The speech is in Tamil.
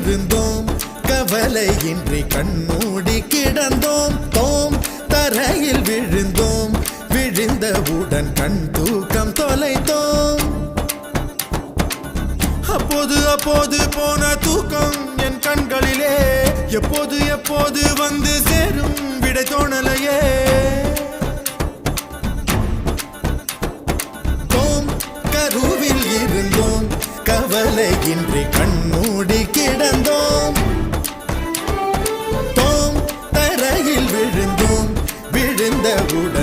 இருந்தோம் கவலையின்றி கண்மூடி கிடந்தோம் தோம் தரையில் விழுந்தோம் விழுந்தவுடன் கண் தூக்கம் தொலைத்தோம் அப்போது அப்போது போன தூக்கம் என் கண்களிலே எப்போது எப்போது வந்து சேரும் விடை தோணலையே தோம் கருவில் இருந்தோம் கவலையின்றி கண்மூடி கிடந்தோம் தோம் தரையில் விழுந்தோம் விழுந்தவுடன்